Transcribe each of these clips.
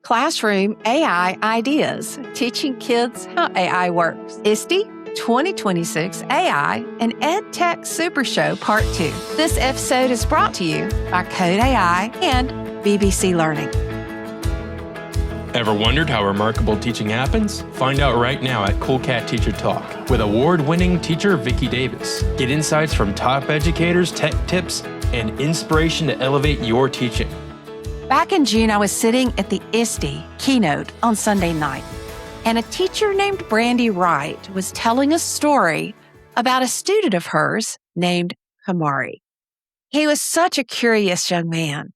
Classroom AI Ideas, teaching kids how AI works. ISTE 2026 AI and EdTech Supershow Part 2. This episode is brought to you by CodeAI and BBC Learning. Ever wondered how remarkable teaching happens? Find out right now at Cool Cat Teacher Talk with award-winning teacher Vicki Davis. Get insights from top educators, tech tips, and inspiration to elevate your teaching. Back in June, I was sitting at the ISTE Keynote on Sunday night, and a teacher named Brandie Wright was telling a story about a student of hers named Kamari. He was such a curious young man.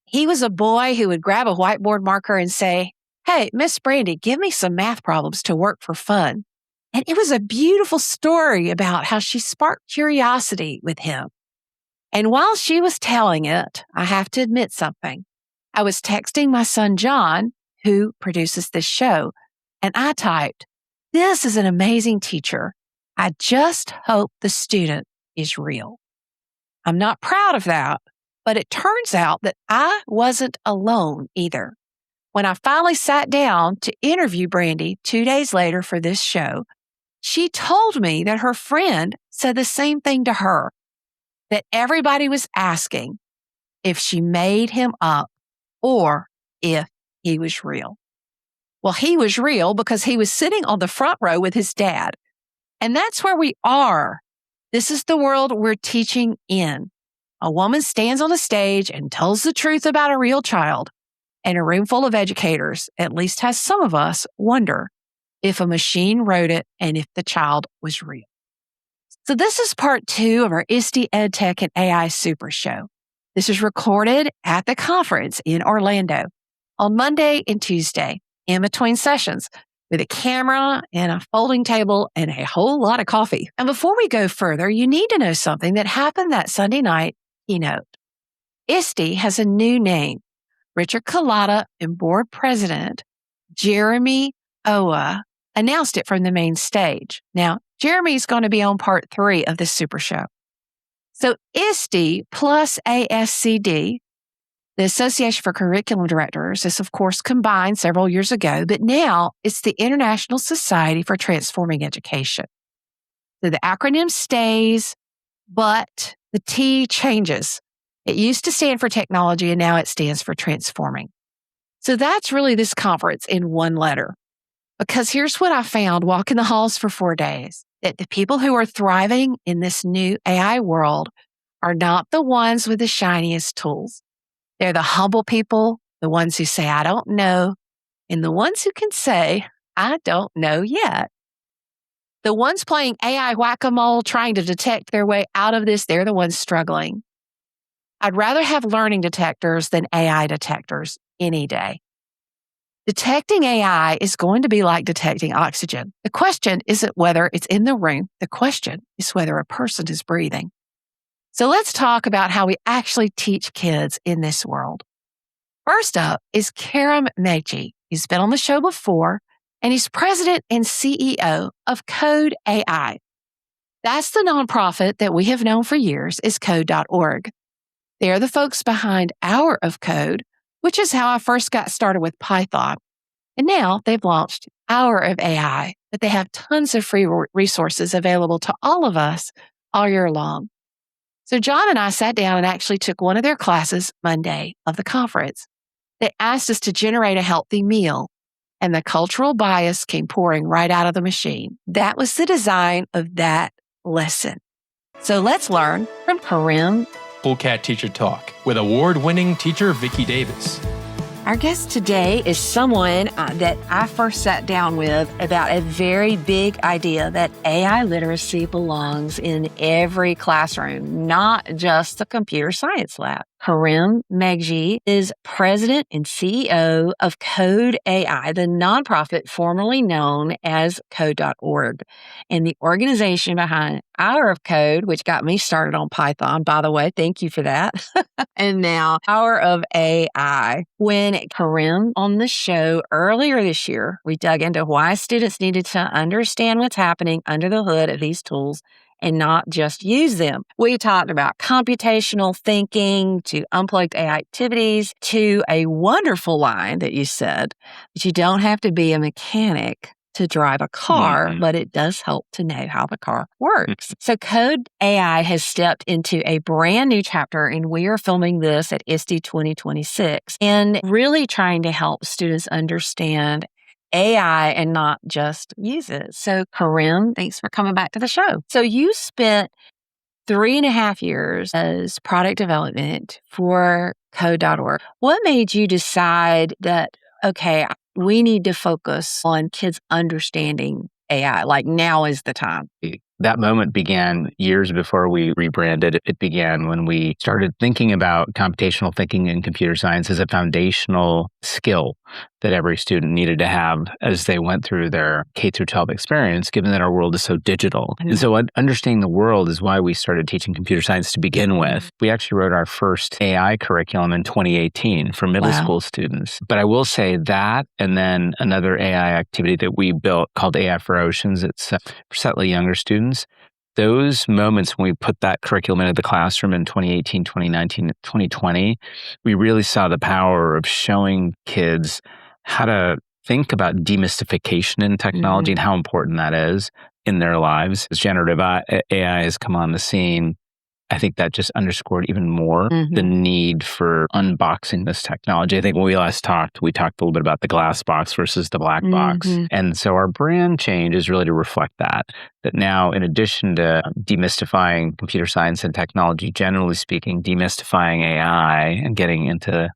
He was a boy who would grab a whiteboard marker and say, "Hey, Miss Brandie, give me some math problems to work for fun." And it was a beautiful story about how she sparked curiosity with him. And while she was telling it, I have to admit something. I was texting my son, John, who produces this show, and I typed, "This is an amazing teacher. I just hope the student is real." I'm not proud of that, but it turns out that I wasn't alone either. When I finally sat down to interview Brandie 2 days later for this show, she told me that her friend said the same thing to her, that everybody was asking if she made him up or if he was real. Well, he was real because he was sitting on the front row with his dad. And that's where we are. This is the world we're teaching in. A woman stands on a stage and tells the truth about a real child. And a room full of educators, at least has some of us, wonder if a machine wrote it and if the child was real. So this is part 2 of our ISTE EdTech and AI Super Show. This is recorded at the conference in Orlando on Monday and Tuesday, in between sessions, with a camera and a folding table and a whole lot of coffee. And before we go further, you need to know something that happened that Sunday night keynote. ISTE has a new name. Richard Kalata and board president Jeremy Owa announced it from the main stage. Now, Jeremy's going to be on part 3 of this super show. So ISTE plus ASCD, the Association for Curriculum Directors, is of course combined several years ago, but now it's the International Society for Transforming Education. So the acronym stays, but the T changes. It used to stand for technology and now it stands for transforming. So that's really this conference in one letter. Because here's what I found walking the halls for 4 days, that the people who are thriving in this new AI world are not the ones with the shiniest tools. They're the humble people, the ones who say, "I don't know," and the ones who can say, "I don't know yet." The ones playing AI whack-a-mole, trying to detect their way out of this, they're the ones struggling. I'd rather have learning detectors than AI detectors any day. Detecting AI is going to be like detecting oxygen. The question isn't whether it's in the room. The question is whether a person is breathing. So let's talk about how we actually teach kids in this world. First up is Karim Meghji. He's been on the show before, and he's president and CEO of CodeAI. That's the nonprofit that we have known for years as code.org. They're the folks behind Hour of Code, which is how I first got started with Python. And now they've launched Hour of AI, but they have tons of free resources available to all of us all year long. So John and I sat down and actually took one of their classes Monday of the conference. They asked us to generate a healthy meal, and the cultural bias came pouring right out of the machine. That was the design of that lesson. So let's learn from Karim. Cool Cat Teacher Talk with award-winning teacher Vicki Davis. Our guest today is someone that I first sat down with about a very big idea that AI literacy belongs in every classroom, not just the computer science lab. Karim Meghji is president and CEO of CodeAI, the nonprofit formerly known as Code.org, and the organization behind Hour of Code, which got me started on Python, by the way. Thank you for that. And now Hour of AI. When Karim on the show earlier this year, we dug into why students needed to understand what's happening under the hood of these tools and not just use them. We talked about computational thinking to unplugged AI activities to a wonderful line that you said that you don't have to be a mechanic to drive a car, but it does help to know how the car works. So CodeAI has stepped into a brand new chapter, and we are filming this at ISTE 2026 and really trying to help students understand AI and not just use it. So Karim, thanks for coming back to the show. So you spent 3.5 years as product development for Code.org. What made you decide that, okay, we need to focus on kids understanding AI, like now is the time? That moment began years before we rebranded. It began when we started thinking about computational thinking and computer science as a foundational skill that every student needed to have as they went through their K through 12 experience, given that our world is so digital. And so understanding the world is why we started teaching computer science to begin with. We actually wrote our first AI curriculum in 2018 for middle school students. But I will say that, and then another AI activity that we built called AI for Oceans, it's for slightly younger students. Those moments when we put that curriculum into the classroom in 2018, 2019, 2020, we really saw the power of showing kids how to think about demystification in technology and how important that is in their lives. As generative AI has come on the scene, I think that just underscored even more the need for unboxing this technology. I think when we last talked, we talked a little bit about the glass box versus the black box. And so our brand change is really to reflect that now, in addition to demystifying computer science and technology, generally speaking, demystifying AI and getting into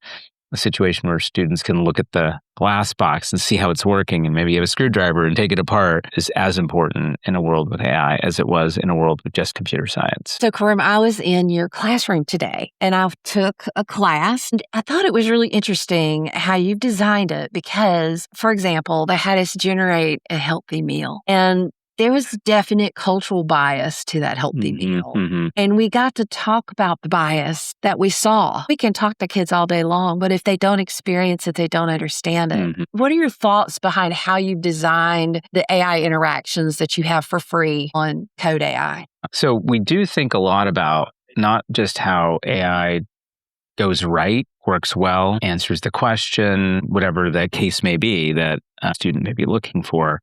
a situation where students can look at the glass box and see how it's working and maybe have a screwdriver and take it apart is as important in a world with AI as it was in a world with just computer science. So Karim, I was in your classroom today and I took a class and I thought it was really interesting how you've designed it because, for example, they had us generate a healthy meal and there was definite cultural bias to that healthy meal. And we got to talk about the bias that we saw. We can talk to kids all day long, but if they don't experience it, they don't understand it. What are your thoughts behind how you've designed the AI interactions that you have for free on CodeAI? So we do think a lot about not just how AI goes right, works well, answers the question, whatever the case may be that a student may be looking for.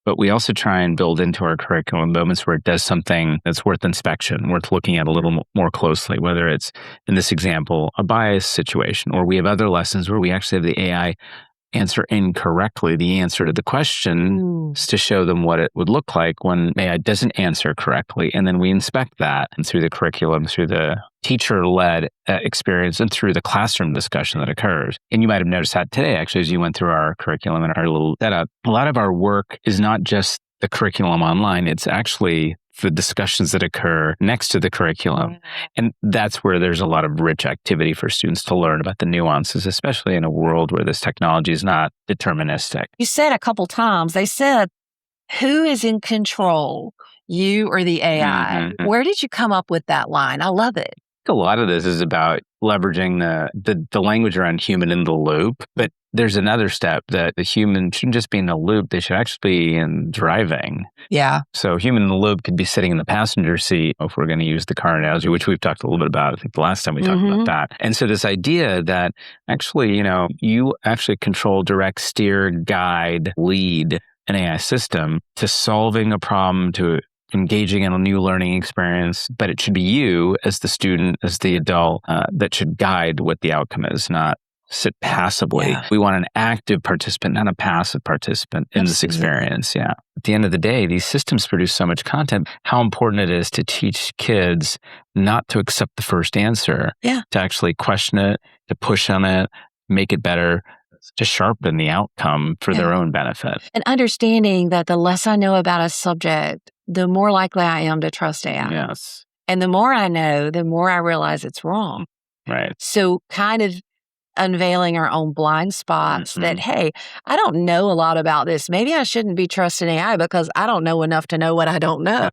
But we also try and build into our curriculum moments where it does something that's worth inspection, worth looking at a little more closely, whether it's, in this example, a bias situation, or we have other lessons where we actually have the AI answer incorrectly the answer to the question to show them what it would look like when AI doesn't answer correctly. And then we inspect that through the curriculum, through the teacher-led experience, and through the classroom discussion that occurs. And you might have noticed that today, actually, as you went through our curriculum and our little setup. A lot of our work is not just the curriculum online, it's actually the discussions that occur next to the curriculum. And that's where there's a lot of rich activity for students to learn about the nuances, especially in a world where this technology is not deterministic. You said a couple times, they said, who is in control, you or the AI? Where did you come up with that line? I love it. A lot of this is about leveraging the language around human in the loop, but there's another step that the human shouldn't just be in the loop, they should actually be in driving. Yeah. So human in the loop could be sitting in the passenger seat, if we're going to use the car analogy, which we've talked a little bit about, I think the last time we talked about that. And so this idea that actually, you actually control, direct, steer, guide, lead an AI system to solving a problem, to engaging in a new learning experience, but it should be you as the student, as the adult, that should guide what the outcome is, not sit passively. Yeah. We want an active participant, not a passive participant in this experience. Yeah. At the end of the day, these systems produce so much content, how important it is to teach kids not to accept the first answer, to actually question it, to push on it, make it better, to sharpen the outcome for their own benefit. And understanding that the less I know about a subject, the more likely I am to trust AI. Yes. And the more I know, the more I realize it's wrong. Right. So kind of unveiling our own blind spots that, hey, I don't know a lot about this. Maybe I shouldn't be trusting AI because I don't know enough to know what I don't know.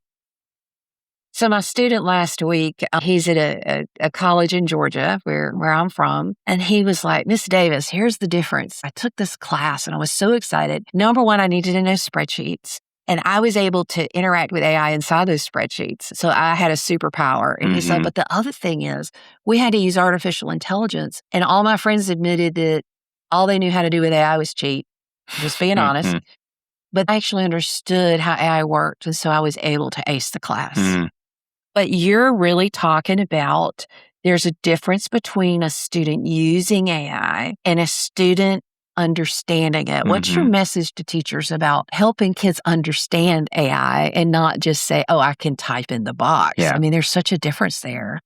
So my student last week, he's at a college in Georgia, where I'm from, and he was like, Miss Davis, here's the difference. I took this class and I was so excited. Number one, I needed to know spreadsheets. And I was able to interact with AI inside those spreadsheets. So I had a superpower. And he said, but the other thing is, we had to use artificial intelligence. And all my friends admitted that all they knew how to do with AI was cheat, just being honest. But I actually understood how AI worked. And so I was able to ace the class. But you're really talking about there's a difference between a student using AI and a student understanding it. What's your message to teachers about helping kids understand AI and not just say, oh, I can type in the box? Yeah. I mean, there's such a difference there.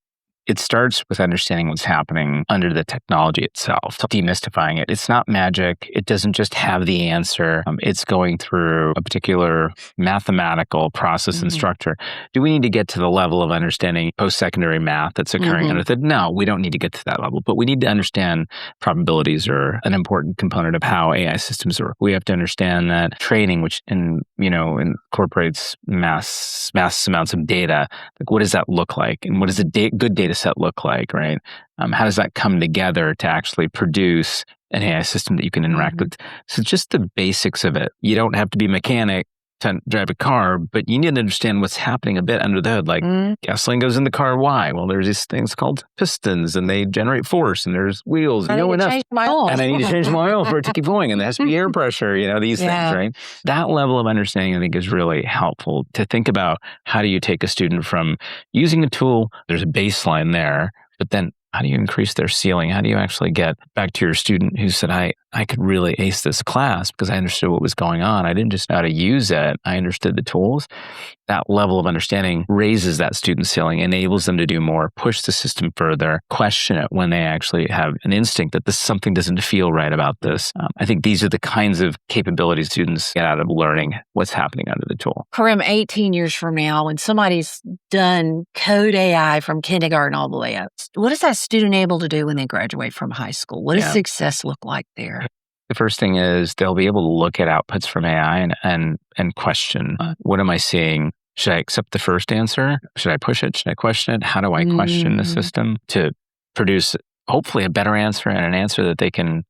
It starts with understanding what's happening under the technology itself, demystifying it. It's not magic. It doesn't just have the answer. It's going through a particular mathematical process and structure. Do we need to get to the level of understanding post-secondary math that's occurring under it? No, we don't need to get to that level, but we need to understand probabilities are an important component of how AI systems work. We have to understand that training, which incorporates mass amounts of data, like what does that look like? And what does a good data set look like, right? How does that come together to actually produce an AI system that you can interact with? So just the basics of it. You don't have to be a mechanic to drive a car, but you need to understand what's happening a bit under the hood. Like gasoline goes in the car, why? Well, there's these things called pistons and they generate force and there's wheels. I need to change my oil. And I need to change my oil for it to keep going. And there has to be air pressure, these things, right? That level of understanding, I think, is really helpful to think about how do you take a student from using a tool, there's a baseline there, but then how do you increase their ceiling? How do you actually get back to your student who said, I could really ace this class because I understood what was going on. I didn't just know how to use it. I understood the tools. That level of understanding raises that student ceiling, enables them to do more, push the system further, question it when they actually have an instinct that something doesn't feel right about this. I think these are the kinds of capabilities students get out of learning what's happening under the tool. Karim, 18 years from now, when somebody's done CodeAI from kindergarten all the way up, what is that student able to do when they graduate from high school? What does success look like there? The first thing is they'll be able to look at outputs from AI and question, what am I seeing? Should I accept the first answer? Should I push it? Should I question it? How do I question the system to produce hopefully a better answer and an answer that they can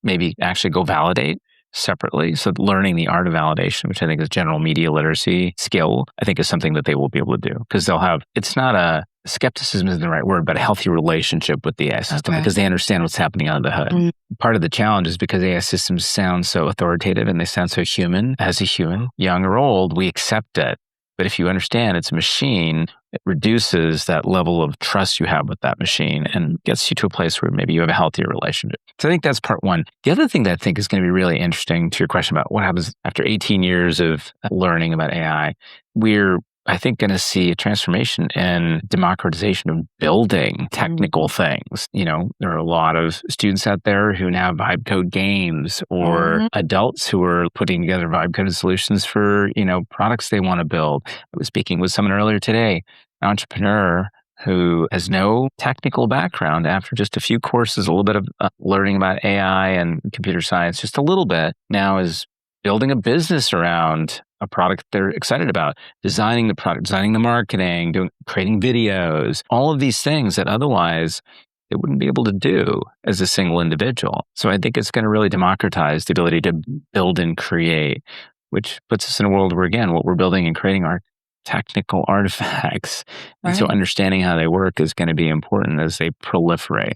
maybe actually go validate separately? So learning the art of validation, which I think is general media literacy skill, I think is something that they will be able to do because it's not skepticism isn't the right word, but a healthy relationship with the AI system because they understand what's happening under the hood. Part of the challenge is because AI systems sound so authoritative and they sound so human. As a human, young or old, we accept it. But if you understand it's a machine, it reduces that level of trust you have with that machine and gets you to a place where maybe you have a healthier relationship. So I think that's part one. The other thing that I think is going to be really interesting to your question about what happens after 18 years of learning about AI, we're I think going to see a transformation in democratization of building technical things. There are a lot of students out there who now vibe code games or adults who are putting together vibe coded solutions for, products they want to build. I was speaking with someone earlier today, an entrepreneur who has no technical background after just a few courses, a little bit of learning about AI and computer science, just a little bit, now is building a business around a product they're excited about, designing the product, designing the marketing, creating videos, all of these things that otherwise they wouldn't be able to do as a single individual. So I think it's going to really democratize the ability to build and create, which puts us in a world where, again, what we're building and creating are technical artifacts. And so understanding how they work is going to be important as they proliferate.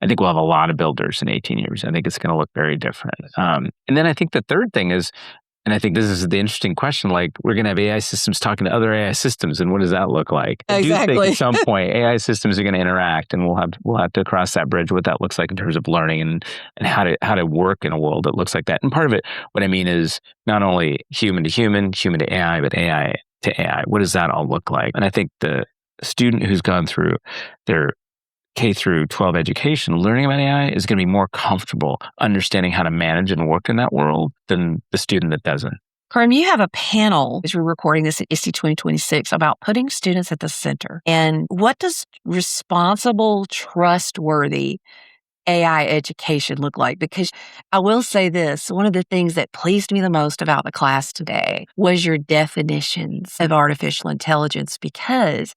I think we'll have a lot of builders in 18 years. I think it's going to look very different. And then I think the third thing is, and I think this is the interesting question, like we're going to have AI systems talking to other AI systems, and what does that look like? Exactly. I do think at some point AI systems are going to interact, and we'll have to cross that bridge, what that looks like in terms of learning and how to work in a world that looks like that. And part of it, what I mean is not only human to human to AI, but AI to AI. What does that all look like? And I think the student who's gone through their K through 12 education, learning about AI is going to be more comfortable understanding how to manage and work in that world than the student that doesn't. Karim, you have a panel as we're recording this at ISTE 2026 about putting students at the center. And what does responsible, trustworthy AI education look like? Because I will say this, one of the things that pleased me the most about the class today was your definitions of artificial intelligence, because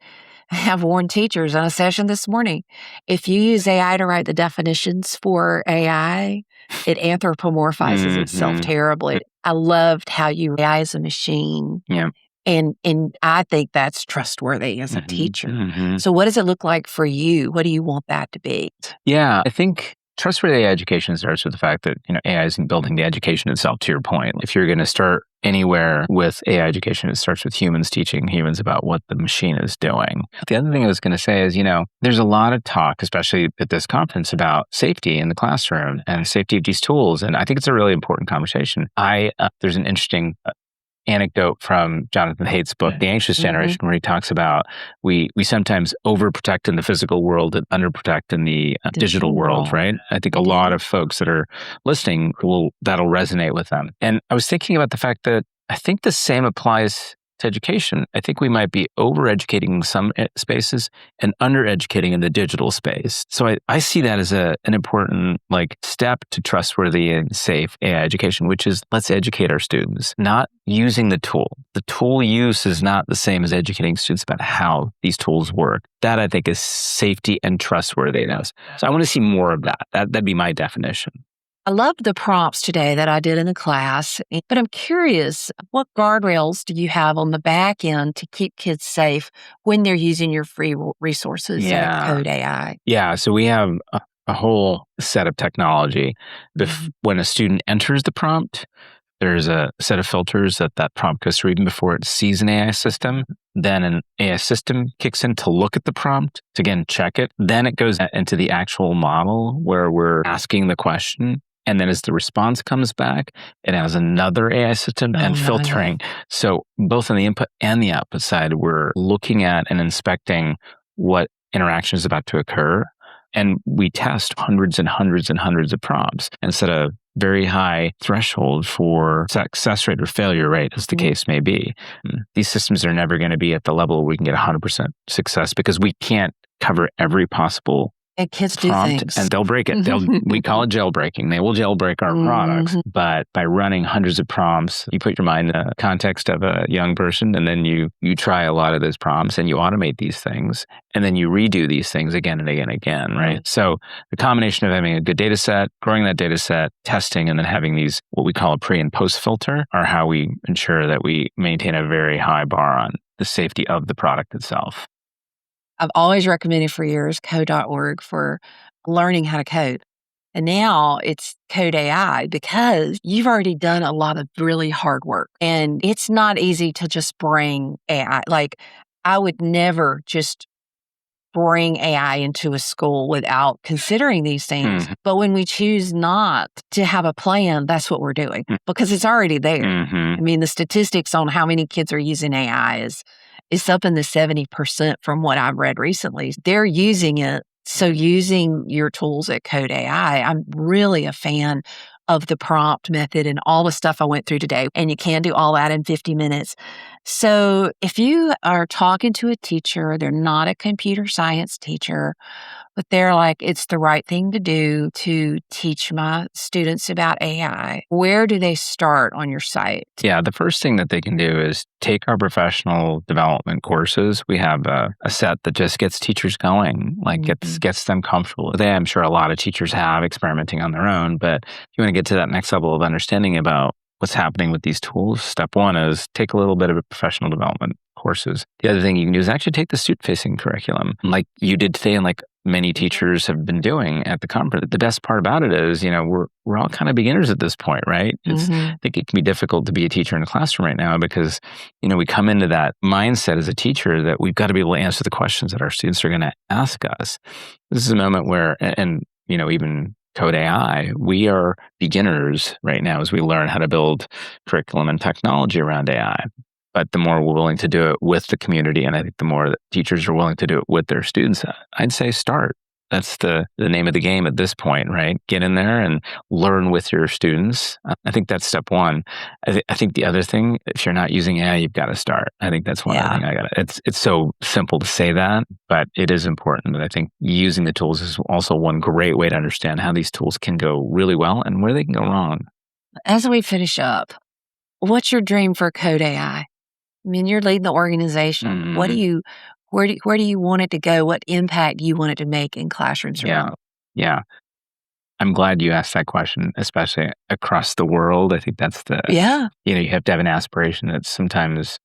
I have warned teachers on a session this morning, if you use AI to write the definitions for AI, it anthropomorphizes itself terribly. I loved how you AI as a machine. Yeah. And I think that's trustworthy as a teacher. Mm-hmm. So what does it look like for you? What do you want that to be? Yeah, I think trustworthy education starts with the fact that, AI isn't building the education itself, to your point. If you're going to start anywhere with AI education, it starts with humans teaching humans about what the machine is doing. The other thing I was going to say is, there's a lot of talk, especially at this conference, about safety in the classroom and safety of these tools. And I think it's a really important conversation. There's an interesting anecdote from Jonathan Haidt's book, The Anxious Generation, where he talks about we sometimes overprotect in the physical world and underprotect in the digital world, right? I think a lot of folks that are listening that'll resonate with them. And I was thinking about the fact that I think the same applies to education. I think we might be overeducating in some spaces and undereducating in the digital space. So I see that as an important step to trustworthy and safe AI education, which is let's educate our students, not using the tool. The tool use is not the same as educating students about how these tools work. That I think is safety and trustworthiness. So I want to see more of that. That'd be my definition. I loved the prompts today that I did in the class, but I'm curious, what guardrails do you have on the back end to keep kids safe when they're using your free resources at CodeAI? Yeah, so we have a whole set of technology. When a student enters the prompt, there's a set of filters that prompt goes through even before it sees an AI system. Then an AI system kicks in to look at the prompt, to again check it. Then it goes into the actual model where we're asking the question. And then as the response comes back, it has another AI system and filtering. So both on the input and the output side, we're looking at and inspecting what interaction is about to occur. And we test hundreds and hundreds and hundreds of prompts and set a very high threshold for success rate or failure rate, as the case may be. These systems are never going to be at the level where we can get 100% success because we can't cover every possible and kids do prompt, things. and they'll break it. We call it jailbreaking. They will jailbreak our products. But by running hundreds of prompts, you put your mind in the context of a young person, and then you try a lot of those prompts, and you automate these things, and then you redo these things again and again and again, right? So the combination of having a good data set, growing that data set, testing, and then having these, what we call a pre and post filter, are how we ensure that we maintain a very high bar on the safety of the product itself. I've always recommended for years code.org for learning how to code. And now it's CodeAI because you've already done a lot of really hard work. And it's not easy to just bring AI. I would never just bring AI into a school without considering these things. But when we choose not to have a plan, that's what we're doing because it's already there. I mean, the statistics on how many kids are using AI is up in the 70% from what I've read recently. They're using it. So using your tools at CodeAI, I'm really a fan of the prompt method and all the stuff I went through today. And you can do all that in 50 minutes. So if you are talking to a teacher, they're not a computer science teacher, but they're like, it's the right thing to do to teach my students about AI. Where do they start on your site? Yeah, the first thing that they can do is take our professional development courses. We have a set that just gets teachers going, gets them comfortable with it. I'm sure a lot of teachers have experimenting on their own, but if you want to get to that next level of understanding about what's happening with these tools, step one is take a little bit of a professional development courses. The other thing you can do is actually take the student-facing curriculum, like you did today, and like many teachers have been doing at the conference. The best part about it is, we're all kind of beginners at this point, right? I think it can be difficult to be a teacher in a classroom right now because, we come into that mindset as a teacher that we've got to be able to answer the questions that our students are going to ask us. This is a moment where, even CodeAI, we are beginners right now as we learn how to build curriculum and technology around AI. But the more we're willing to do it with the community, and I think the more that teachers are willing to do it with their students, I'd say start. That's the name of the game at this point, right? Get in there and learn with your students. I think that's step one. I think the other thing, if you're not using AI, you've got to start. I think that's one other thing it's so simple to say that, but it is important. But I think using the tools is also one great way to understand how these tools can go really well and where they can go wrong. As we finish up, what's your dream for CodeAI? I mean, you're leading the organization. What do you, where do you want it to go? What impact do you want it to make in classrooms around? Yeah. I'm glad you asked that question, especially across the world. I think that's you have to have an aspiration that's sometimes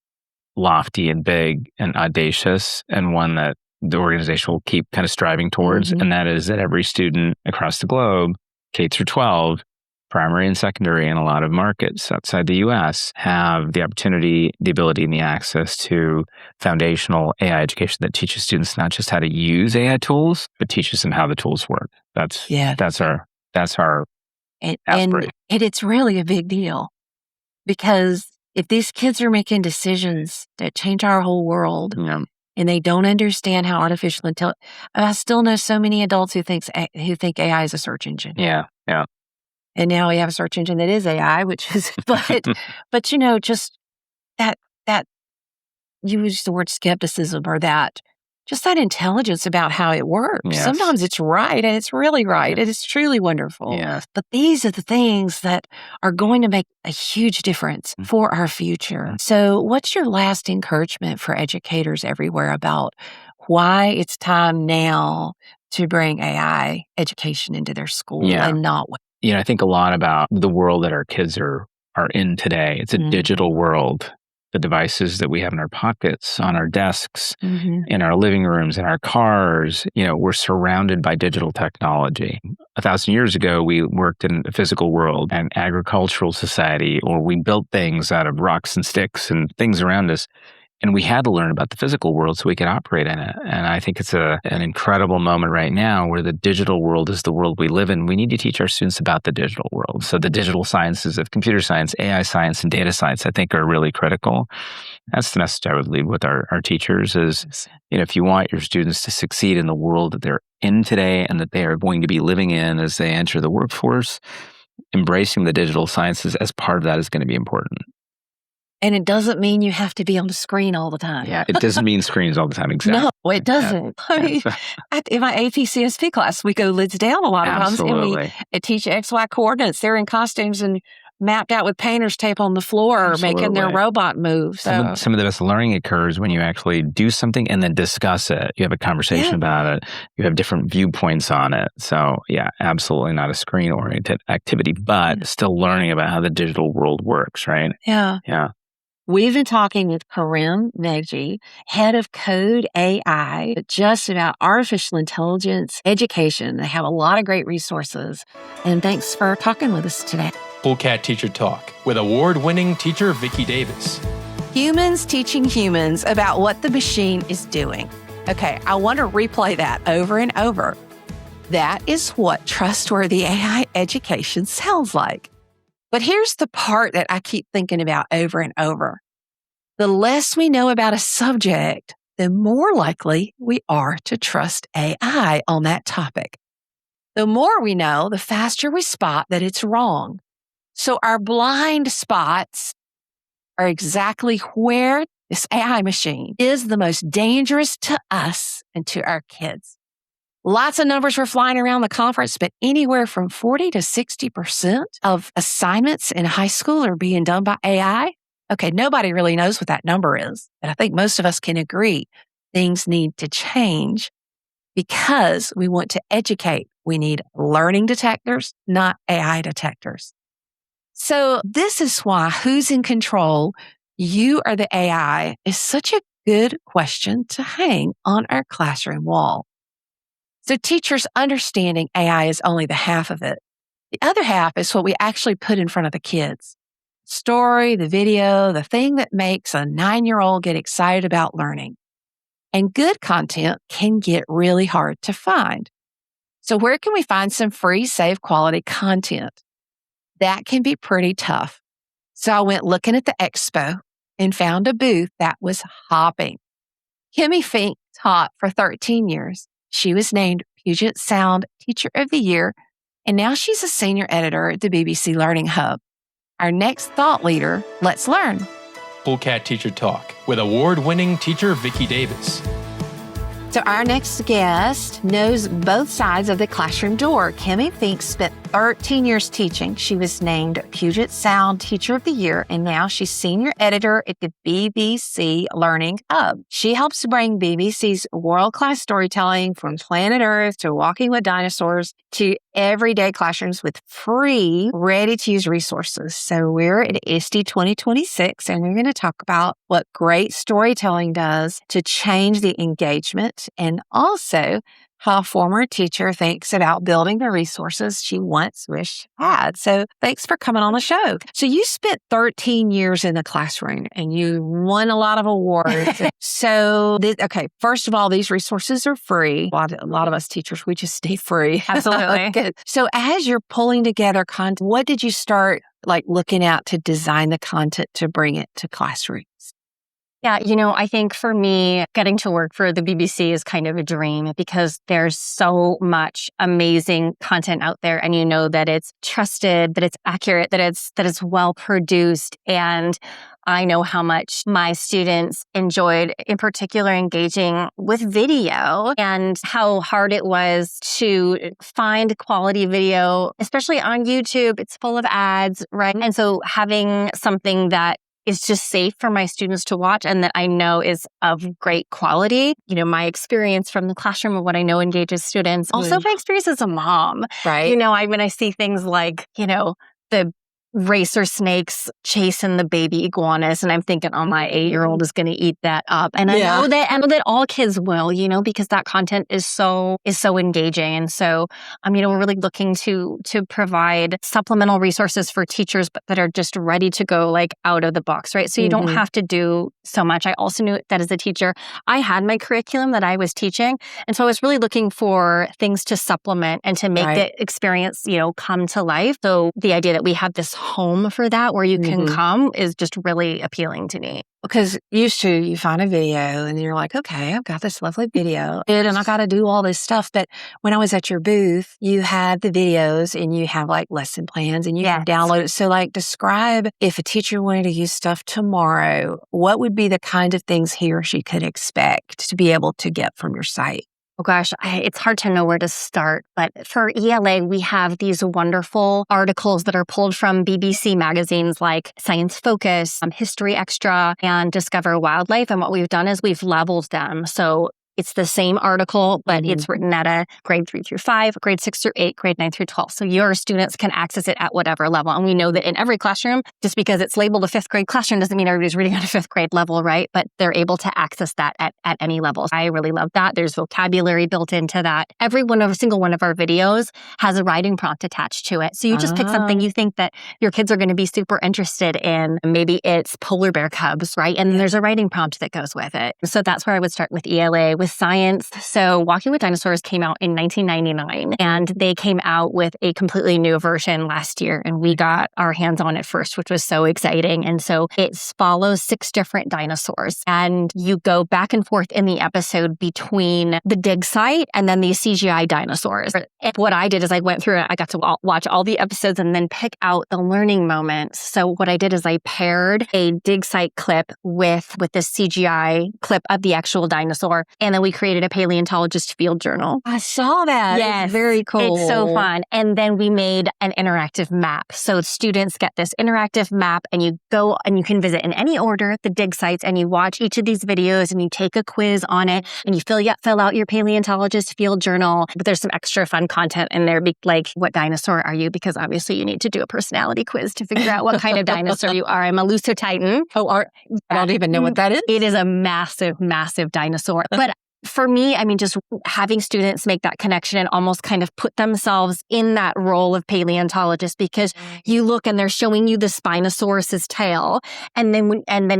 lofty and big and audacious, and one that the organization will keep kind of striving towards. And that is that every student across the globe, K through 12, primary and secondary, in a lot of markets outside the US, have the opportunity, the ability, and the access to foundational AI education that teaches students not just how to use AI tools, but teaches them how the tools work. That's our aspiration. And it's really a big deal, because if these kids are making decisions that change our whole world, and they don't understand how artificial intelligence, I still know so many adults who think AI is a search engine. Yeah. And now we have a search engine that is AI, which is, but just that you use the word skepticism, or that intelligence about how it works. Yes. Sometimes it's right, and it's really right, and it's truly wonderful. Yes. But these are the things that are going to make a huge difference for our future. So what's your last encouragement for educators everywhere about why it's time now to bring AI education into their school and not wait? I think a lot about the world that our kids are in today. It's a digital world. The devices that we have in our pockets, on our desks, in our living rooms, in our cars, we're surrounded by digital technology. 1,000 years ago, we worked in a physical world, an agricultural society, or we built things out of rocks and sticks and things around us. And we had to learn about the physical world so we could operate in it. And I think it's an incredible moment right now where the digital world is the world we live in. We need to teach our students about the digital world. So the digital sciences of computer science, AI science, and data science, I think, are really critical. That's the message I would leave with our teachers is, if you want your students to succeed in the world that they're in today and that they are going to be living in as they enter the workforce, embracing the digital sciences as part of that is going to be important. And it doesn't mean you have to be on the screen all the time. Yeah, it doesn't mean screens all the time. Exactly. No, it doesn't. Yeah. I mean, in my AP CSP class, we go lids down a lot of times, and we teach XY coordinates. They're in costumes and mapped out with painter's tape on the floor, making their robot move. So. Some of the best learning occurs when you actually do something and then discuss it. You have a conversation about it. You have different viewpoints on it. So absolutely not a screen-oriented activity, but still learning about how the digital world works, right? Yeah. We've been talking with Karim Meghji, head of CodeAI, just about artificial intelligence education. They have a lot of great resources. And thanks for talking with us today. Cool Cat Teacher Talk with award-winning teacher Vicki Davis. Humans teaching humans about what the machine is doing. Okay, I want to replay that over and over. That is what trustworthy AI education sounds like. But here's the part that I keep thinking about over and over. The less we know about a subject, the more likely we are to trust AI on that topic. The more we know, the faster we spot that it's wrong. So our blind spots are exactly where this AI machine is the most dangerous to us and to our kids. Lots of numbers were flying around the conference, but anywhere from 40 to 60% of assignments in high school are being done by AI. Okay, nobody really knows what that number is, but I think most of us can agree things need to change because we want to educate. We need learning detectors, not AI detectors. So this is why who's in control, you or the AI, is such a good question to hang on our classroom wall. So teachers understanding AI is only the half of it. The other half is what we actually put in front of the kids. Story, the video, the thing that makes a 9-year-old get excited about learning. And good content can get really hard to find. So where can we find some free, safe, quality content? That can be pretty tough. So I went looking at the expo and found a booth that was hopping. Kimmie Fink taught for 13 years. She was named Puget Sound Teacher of the Year, and now she's a senior editor at the BBC Learning Hub. Our next thought leader, let's learn. Cool Cat Teacher Talk with award-winning teacher Vicki Davis. So our next guest knows both sides of the classroom door. Kimmie Fink spent 13 years teaching. She was named Puget Sound Teacher of the Year, and now she's senior editor at the BBC Learning Hub. She helps bring BBC's world-class storytelling from Planet Earth to Walking with Dinosaurs to everyday classrooms with free, ready-to-use resources. So we're at ISTE 2026, and we're going to talk about what great storytelling does to change the engagement, and also how a former teacher thinks about building the resources she once wished had. So thanks for coming on the show. So you spent 13 years in the classroom and you won a lot of awards. Okay, first of all, these resources are free. A lot of us teachers, we just stay free. Absolutely. Good. So as you're pulling together content, what did you start looking at to design the content to bring it to classrooms? Yeah, I think for me, getting to work for the BBC is kind of a dream because there's so much amazing content out there, and that it's trusted, that it's accurate, that it's well produced. And I know how much my students enjoyed, in particular, engaging with video and how hard it was to find quality video, especially on YouTube. It's full of ads, right? And so having something that is just safe for my students to watch and that I know is of great quality. My experience from the classroom of what I know engages students. Also, my experience as a mom. Right. When I see things like, the racer snakes chasing the baby iguanas, and I'm thinking, oh, my 8-year-old is going to eat that up. And I know that all kids will, because that content is so engaging. And so, we're really looking to provide supplemental resources for teachers, but that are just ready to go out of the box, right? So you don't have to do so much. I also knew that as a teacher, I had my curriculum that I was teaching. And so I was really looking for things to supplement and to make the experience, come to life. So the idea that we have this home for that where you can come is just really appealing to me. Because used to, you find a video and you're like, okay, I've got this lovely video and I got to do all this stuff. But when I was at your booth, you had the videos and you have lesson plans and you can download it. So describe if a teacher wanted to use stuff tomorrow, what would be the kind of things he or she could expect to be able to get from your site? Oh gosh, it's hard to know where to start. But for ELA, we have these wonderful articles that are pulled from BBC magazines like Science Focus, History Extra, and Discover Wildlife. And what we've done is we've leveled them. So it's the same article, but it's written at a grade 3 through 5, grade 6 through 8, grade 9 through 12. So your students can access it at whatever level. And we know that in every classroom, just because it's labeled a 5th grade classroom doesn't mean everybody's reading at a 5th grade level, right? But they're able to access that at any level. I really love that. There's vocabulary built into that. Every single one of our videos has a writing prompt attached to it. So you just pick something you think that your kids are going to be super interested in. Maybe it's polar bear cubs, right? And then there's a writing prompt that goes with it. So that's where I would start with ELA. With science, so Walking with Dinosaurs came out in 1999, and they came out with a completely new version last year, and we got our hands on it first, which was so exciting. And so it follows 6 different dinosaurs, and you go back and forth in the episode between the dig site and then these CGI dinosaurs. And what I did is I went through it. I got to watch all the episodes and then pick out the learning moments. So what I did is I paired a dig site clip with the CGI clip of the actual dinosaur, and then we created a paleontologist field journal. I saw that. Yes. It's very cool. It's so fun. And then we made an interactive map. So students get this interactive map, and you go and you can visit in any order the dig sites, and you watch each of these videos and you take a quiz on it, and you fill out your paleontologist field journal. But there's some extra fun content in there, like what dinosaur are you? Because obviously you need to do a personality quiz to figure out what kind of dinosaur you are. I'm a Lusotitan. I don't even know what that is. It is a massive, massive dinosaur. But for me, just having students make that connection and almost kind of put themselves in that role of paleontologist, because you look and they're showing you the Spinosaurus's tail, and then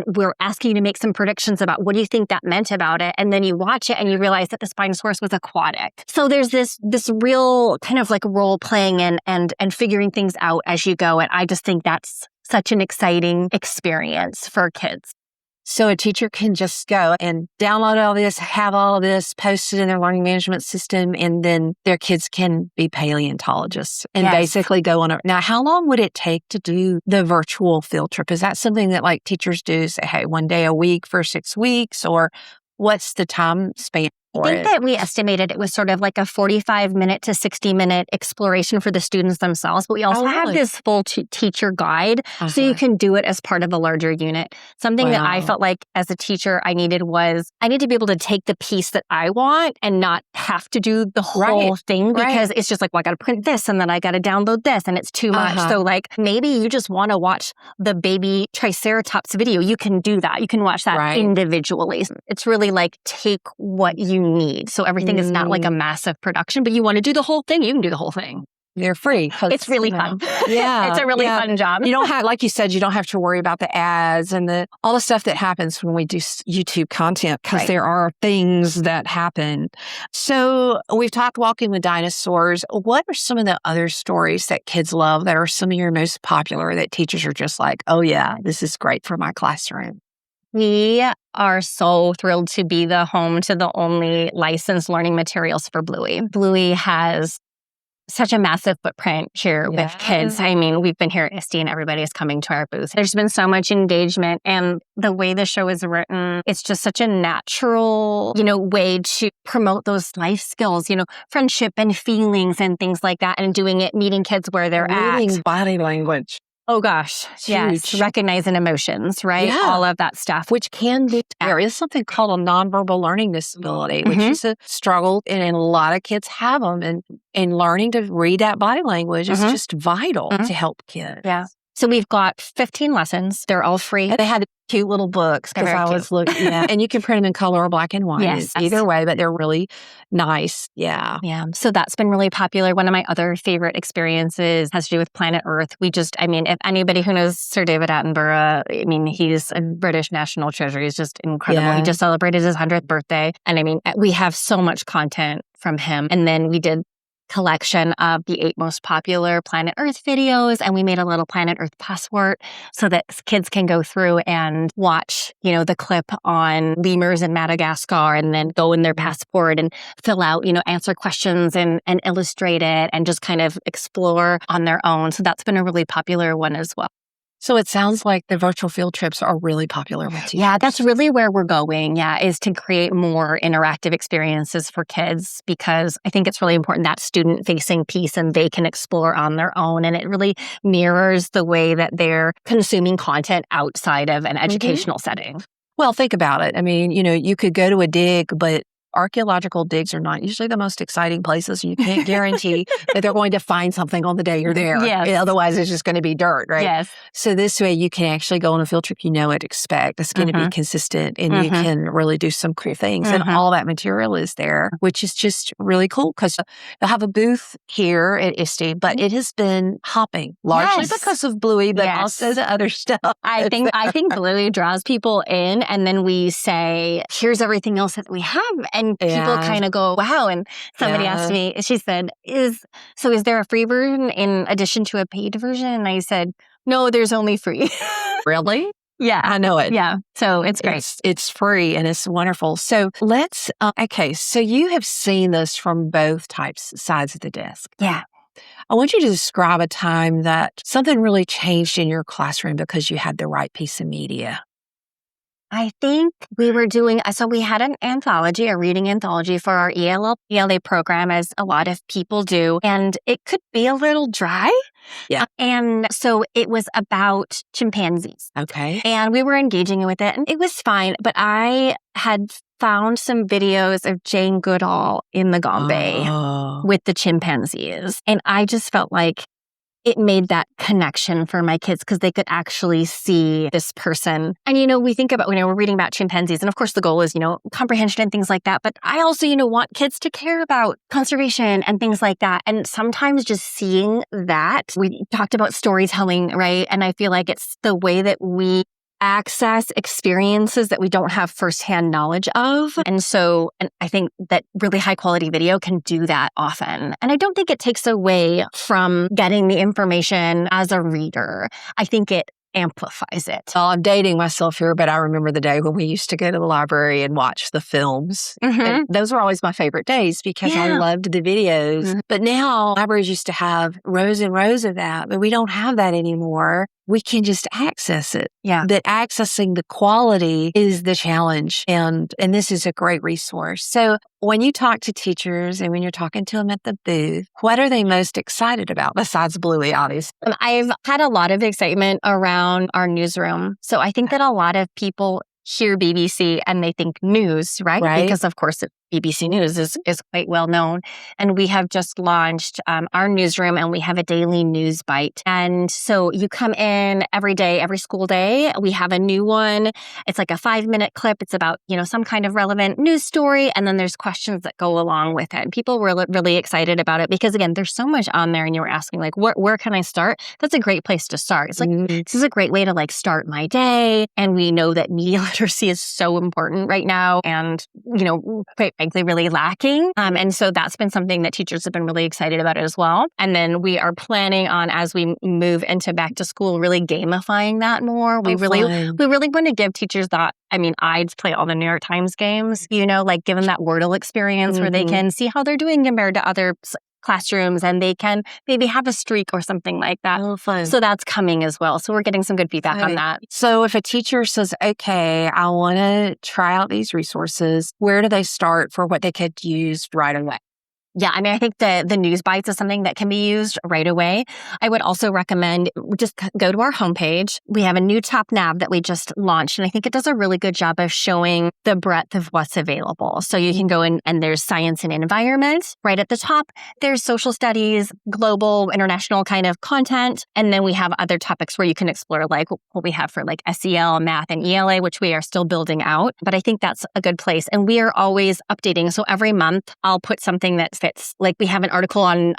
we're asking you to make some predictions about what do you think that meant about it, and then you watch it and you realize that the Spinosaurus was aquatic. So there's this real kind of role playing and figuring things out as you go, and I just think that's such an exciting experience for kids. So a teacher can just go and download all this, have all of this posted in their learning management system, and then their kids can be paleontologists and basically go on. Now, how long would it take to do the virtual field trip? Is that something that teachers do, say, hey, one day a week for 6 weeks, or what's the time span? for I it. think that we estimated it was sort of like a 45-minute to 60-minute exploration for the students themselves. But we also have this full teacher guide, so you can do it as part of a larger unit. Something that I felt like as a teacher I needed to be able to take the piece that I want and not have to do the whole thing, because it's just like, well, I got to print this and then I got to download this and it's too much. So like maybe you just want to watch the baby Triceratops video. You can do that. You can watch that individually. It's really like take what you need. So everything is not like a massive production, but you want to do the whole thing, you can do the whole thing. They're free. It's really fun. Yeah. It's a really fun job. You don't have, like you said, you don't have to worry about the ads and all the stuff that happens when we do YouTube content, because there are things that happen. So we've talked Walking with Dinosaurs. What are some of the other stories that kids love that are some of your most popular that teachers are just like, oh yeah, this is great for my classroom? We are so thrilled to be the home to the only licensed learning materials for Bluey. Bluey has such a massive footprint here with kids. I mean, we've been here at ISTE and everybody is coming to our booth. There's been so much engagement, and the way the show is written, it's just such a natural, way to promote those life skills, friendship and feelings and things like that, and doing it, meeting kids where they're at. Body language. Oh gosh, yes. Recognizing emotions, right? Yeah. All of that stuff. Which can be, there is something called a nonverbal learning disability, which is a struggle, and a lot of kids have them. And learning to read that body language is just vital to help kids. Yeah. So we've got 15 lessons. They're all free. And they had cute little books because I was looking. And you can print them in color or black and white. Yes. Either way, but they're really nice. Yeah. Yeah. So that's been really popular. One of my other favorite experiences has to do with Planet Earth. If anybody who knows Sir David Attenborough, he's a British national treasure. He's just incredible. Yeah. He just celebrated his 100th birthday. And we have so much content from him. And then we did collection of the 8 most popular Planet Earth videos, and we made a little Planet Earth passport so that kids can go through and watch, the clip on lemurs in Madagascar, and then go in their passport and fill out, answer questions and illustrate it and just kind of explore on their own. So that's been a really popular one as well. So it sounds like the virtual field trips are really popular with you. Yeah, that's really where we're going, is to create more interactive experiences for kids, because I think it's really important, that student-facing piece, and they can explore on their own. And it really mirrors the way that they're consuming content outside of an educational setting. Well, think about it. You could go to a dig, but archaeological digs are not usually the most exciting places. You can't guarantee that they're going to find something on the day you're there. Yes. Otherwise, it's just going to be dirt, right? Yes. So this way, you can actually go on a field trip you know what to expect. It's going to be consistent, and you can really do some cool things. And all that material is there, which is just really cool, because they'll have a booth here at ISTE, but it has been hopping largely because of Bluey, but also the other stuff. I think Bluey draws people in, and then we say, here's everything else that we have. And people kind of go, wow. And somebody asked me, she said, is there a free version in addition to a paid version? And I said, no, there's only free. Really? Yeah. I know it. Yeah. So it's great. It's free and it's wonderful. So let's, so you have seen this from both sides of the desk. Yeah. I want you to describe a time that something really changed in your classroom because you had the right piece of media. I think we were doing, so we had an anthology, a reading anthology for our ELA program, as a lot of people do. And it could be a little dry. Yeah. And so it was about chimpanzees. Okay. And we were engaging with it, and it was fine. But I had found some videos of Jane Goodall in the Gombe with the chimpanzees. And I just felt like it made that connection for my kids, because they could actually see this person. And, we think about, we're reading about chimpanzees, and of course the goal is, comprehension and things like that. But I also, want kids to care about conservation and things like that. And sometimes just seeing that, we talked about storytelling, right? And I feel like it's the way that we access experiences that we don't have firsthand knowledge of. And I think that really high quality video can do that often. And I don't think it takes away from getting the information as a reader. I think it amplifies it. Well, I'm dating myself here, but I remember the day when we used to go to the library and watch the films. And those were always my favorite days because I loved the videos. But now libraries used to have rows and rows of that, but we don't have that anymore. we can just access it. Yeah. That accessing the quality is the challenge. And this is a great resource. So when you talk to teachers and when you're talking to them at the booth, what are they most excited about besides Bluey, obviously? I've had a lot of excitement around our newsroom. So I think that a lot of people hear BBC and they think news, right? Because of course BBC News is quite well known. And we have just launched our newsroom, and we have a daily news bite. And so you come in every day, every school day. We have a new one. It's like a 5-minute clip. It's about, some kind of relevant news story. And then there's questions that go along with it. And people were really excited about it because, again, there's so much on there. And you were asking, like, where can I start? That's a great place to start. It's like, this is a great way to, like, start my day. And we know that media literacy is so important right now. And, quite frankly, really lacking. And so that's been something that teachers have been really excited about as well. And then we are planning on, as we move into back to school, really gamifying that more. We really want to give teachers that. I mean, I'd play all the New York Times games, like give them that Wordle experience where they can see how they're doing compared to other classrooms, and they can maybe have a streak or something like that. Oh, fun. So that's coming as well. So we're getting some good feedback on that. So if a teacher says, okay, I want to try out these resources, where do they start for what they could use right away? Yeah, I mean, I think the news bites is something that can be used right away. I would also recommend just go to our homepage. We have a new top nav that we just launched, and I think it does a really good job of showing the breadth of what's available. So you can go in, and there's science and environment right at the top. There's social studies, global, international kind of content. And then we have other topics where you can explore, like what we have for like SEL, math, and ELA, which we are still building out. But I think that's a good place. And we are always updating. So every month I'll put something that fits. Like we have an article on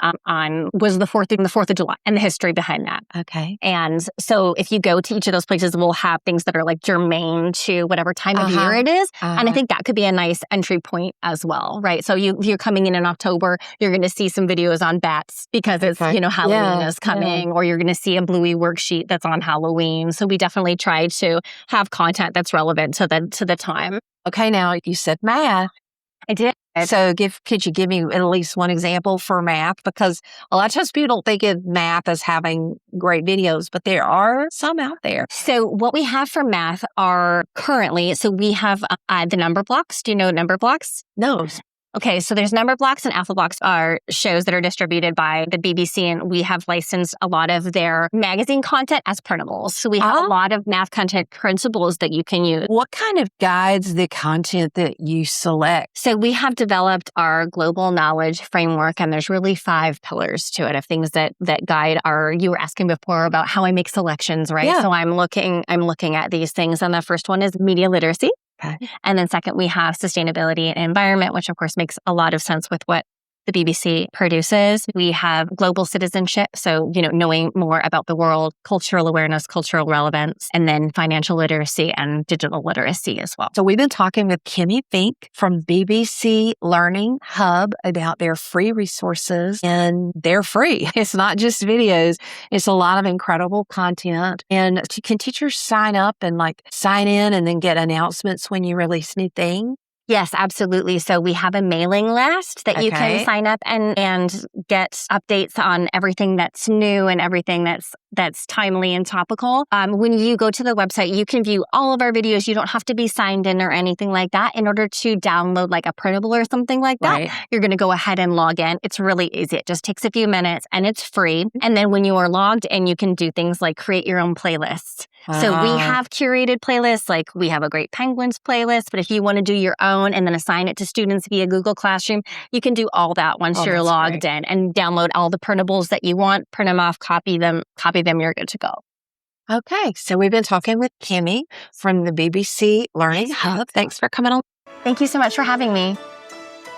was the 4th of July and the history behind that. Okay. And so if you go to each of those places, we'll have things that are like germane to whatever time of year it is. And I think that could be a nice entry point as well, right? So if you're coming in October, you're going to see some videos on bats because it's, Halloween is coming, or you're going to see a Bluey worksheet that's on Halloween. So we definitely try to have content that's relevant to the time. Okay, now you said math. I did. So could you give me at least one example for math? Because a lot of times people don't think of math as having great videos, but there are some out there. So what we have for math are currently, so we have the Numberblocks. Do you know Numberblocks? No. Okay, so there's Numberblocks and Alphablocks are shows that are distributed by the BBC, and we have licensed a lot of their magazine content as printables. So we have a lot of math content principles that you can use. What kind of guides the content that you select? So we have developed our global knowledge framework, and there's really 5 pillars to it of things that guide you were asking before about how I make selections, right? Yeah. So I'm looking at these things, and the first one is media literacy. Okay. And then second, we have sustainability and environment, which of course makes a lot of sense with what the BBC produces. We have global citizenship, so, knowing more about the world, cultural awareness, cultural relevance, and then financial literacy and digital literacy as well. So we've been talking with Kimmie Fink from BBC Learning Hub about their free resources, and they're free. It's not just videos. It's a lot of incredible content. And can teachers sign up and sign in and then get announcements when you release new things? Yes, absolutely. So we have a mailing list that you can sign up and get updates on everything that's new and everything that's timely and topical. When you go to the website, you can view all of our videos. You don't have to be signed in or anything like that. In order to download like a printable or something like that, you're going to go ahead and log in. It's really easy. It just takes a few minutes and it's free. And then when you are logged in, you can do things like create your own playlists. So we have curated playlists, like we have a Great Penguins playlist, but if you want to do your own and then assign it to students via Google Classroom, you can do all that once you're logged in and download all the printables that you want, print them off, copy them, you're good to go. Okay, so we've been talking with Kimmie from the BBC Learning Hub. Thanks for coming on. Thank you so much for having me.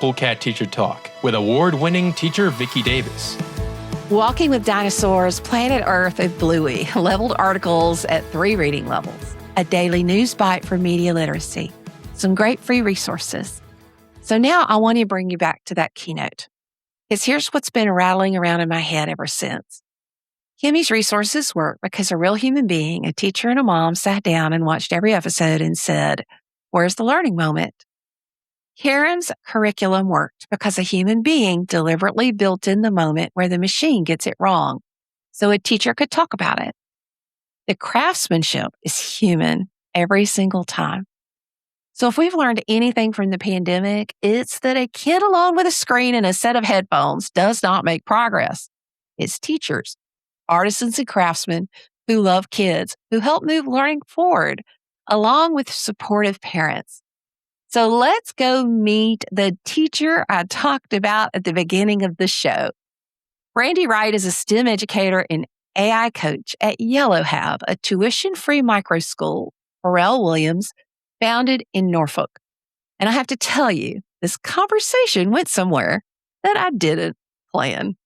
Cool Cat Teacher Talk with award-winning teacher Vicki Davis. Walking with Dinosaurs, Planet Earth, and Bluey, leveled articles at 3 reading levels, a daily news bite for media literacy, some great free resources. So now I want to bring you back to that keynote, because here's what's been rattling around in my head ever since. Kimmie's resources work because a real human being, a teacher and a mom, sat down and watched every episode and said, "Where's the learning moment?" Karim's curriculum worked because a human being deliberately built in the moment where the machine gets it wrong, so a teacher could talk about it. The craftsmanship is human every single time. So if we've learned anything from the pandemic, it's that a kid alone with a screen and a set of headphones does not make progress. It's teachers, artisans and craftsmen who love kids, who help move learning forward, along with supportive parents. So let's go meet the teacher I talked about at the beginning of the show. Brandie Wright is a STEM educator and AI coach at YELLOWHAB, a tuition-free micro school Pharrell Williams founded in Norfolk. And I have to tell you, this conversation went somewhere that I didn't plan.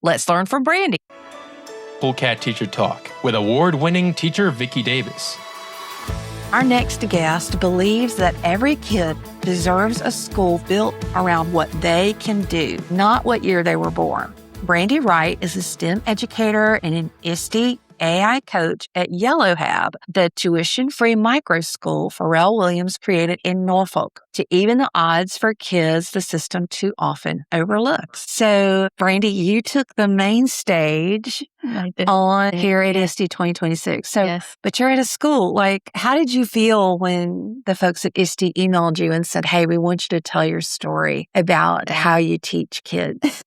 Let's learn from Brandie. Cool Cat Teacher Talk with award-winning teacher Vicki Davis. Our next guest believes that every kid deserves a school built around what they can do, not what year they were born. Brandie Wright is a STEM educator and an ISTE AI coach at YELLOWHAB, the tuition-free micro school Pharrell Williams created in Norfolk to even the odds for kids the system too often overlooks. So, Brandie, you took the main stage on here at ISTE 2026. So, Yes. but you're at a school. Like, how did you feel when the folks at ISTE emailed you and said, "Hey, we want you to tell your story about how you teach kids"?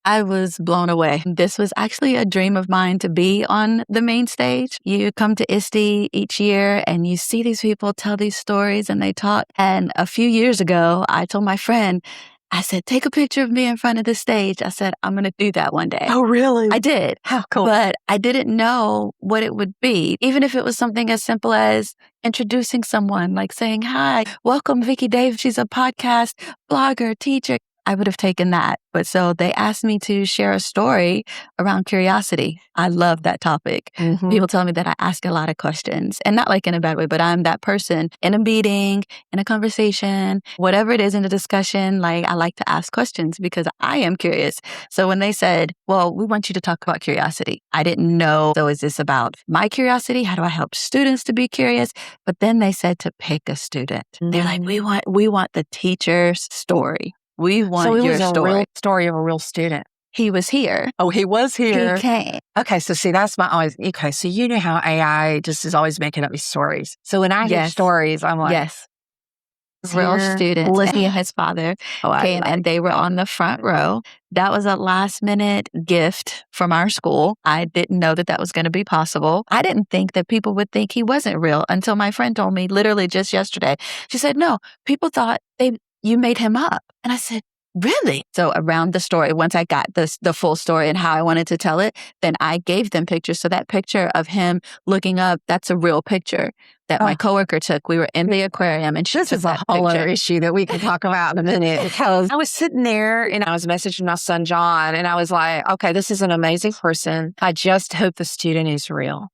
I was blown away. This was actually a dream of mine to be on the main stage. You come to ISTE each year and you see these people tell these stories and they talk. And a few years ago, I told my friend, I said, take a picture of me in front of the stage. I said, I'm going to do that one day. Oh, really? I did. How cool. But I didn't know what it would be. Even if it was something as simple as introducing someone, like saying, hi, welcome Vicki Davis. She's a podcast blogger, teacher. I would have taken that. But so they asked me to share a story around curiosity. I love that topic. Mm-hmm. People tell me that I ask a lot of questions, and not like in a bad way, but I'm that person in a meeting, in a conversation, whatever it is in a discussion. Like, I like to ask questions because I am curious. So when they said, well, we want you to talk about curiosity, I didn't know. So is this about my curiosity? How do I help students to be curious? But then they said to pick a student. Mm-hmm. They're like, we want the teacher's story. We want so it your was a story. real story of a real student. He was here. Oh, he was here. He came. Okay, so see, that's my always, okay, so you know how AI just is always making up these stories. So when I hear Yes. stories, I'm like, Yes. Real here, students. listen. He and his father I came like and they were on the front row. That was a last minute gift from our school. I didn't know that that was going to be possible. I didn't think that people would think he wasn't real until my friend told me literally just yesterday. She said, no, people thought you made him up. And I said, really? So around the story, once I got the full story and how I wanted to tell it, then I gave them pictures. So that picture of him looking up, that's a real picture that my coworker took. We were in the aquarium and she This took is a that whole picture. other issue that we can talk about in a minute, because I was sitting there and I was messaging my son, John, and I was like, okay, this is an amazing person. I just hope the student is real.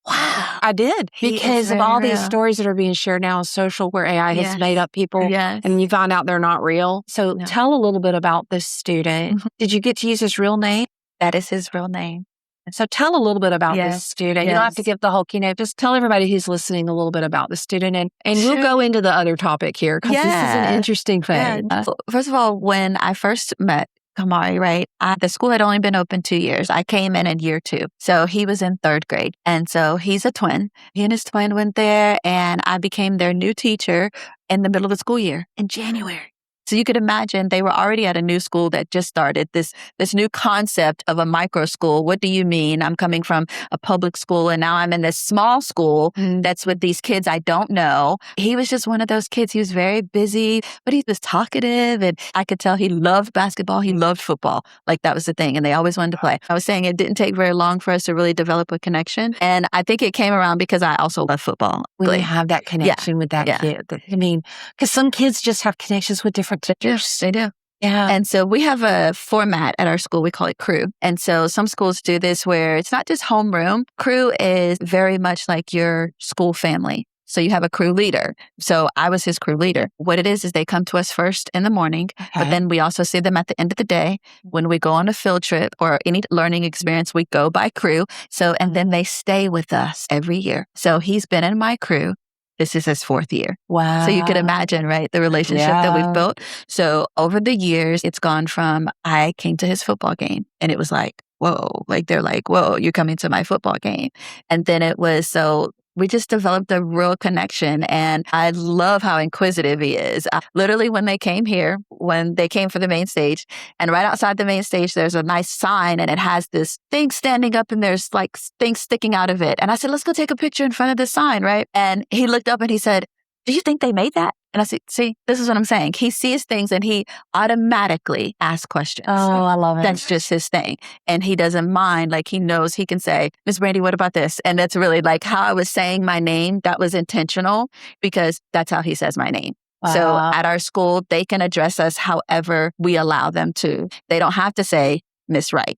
Wow. I did, He because is of very all these real. stories that are being shared now on social where AI has Yes. made up people Yes. and you find out they're not real. So No. tell a little bit about this student. Mhm. Did you get to use his real name? That is his real name. So tell a little bit about this Yes. student. You don't have to Yes. give the whole keynote. Just tell everybody who's listening a little bit about the student, and we'll Sure. go into the other topic here, because this is an Yeah. interesting thing. First of all, when I first met Kamari, right, the school had only been open 2 years. I came in year 2. So he was in 3rd grade. And so he's a twin. He and his twin went there and I became their new teacher in the middle of the school year in January. So you could imagine they were already at a new school that just started this new concept of a micro school. What do you mean? I'm coming from a public school and now I'm in this small school that's with these kids I don't know. He was just one of those kids. He was very busy, but he was talkative and I could tell he loved basketball. He loved football. Like that was the thing. And they always wanted to play. I was saying it didn't take very long for us to really develop a connection. And I think it came around because I also love football. When you have that connection with that kid. I mean, because some kids just have connections with different teachers. They do. Yeah. And so we have a format at our school. We call it crew. And so some schools do this where it's not just homeroom. Crew is very much like your school family. So you have a crew leader. So I was his crew leader. What it is they come to us first in the morning, but then we also see them at the end of the day. When we go on a field trip or any learning experience, we go by crew. So, and then they stay with us every year. So he's been in my crew. This is his 4th year. Wow. So you could imagine, right, the relationship that we've built. So over the years, it's gone from I came to his football game and it was like, whoa, like they're like, whoa, you're coming to my football game. And then it was so we just developed a real connection. And I love how inquisitive he is. Literally, when they came here, when they came for the main stage, and right outside the main stage, there's a nice sign and it has this thing standing up and there's like things sticking out of it. And I said, let's go take a picture in front of the sign, right? And he looked up and he said, do you think they made that? And I said, see, this is what I'm saying. He sees things and he automatically asks questions. Oh, I love it. That's just his thing. And he doesn't mind. Like he knows he can say, Miss Brandie, what about this? And that's really like how I was saying my name. That was intentional because that's how he says my name. Wow. So at our school, they can address us however we allow them to. They don't have to say Miss Wright.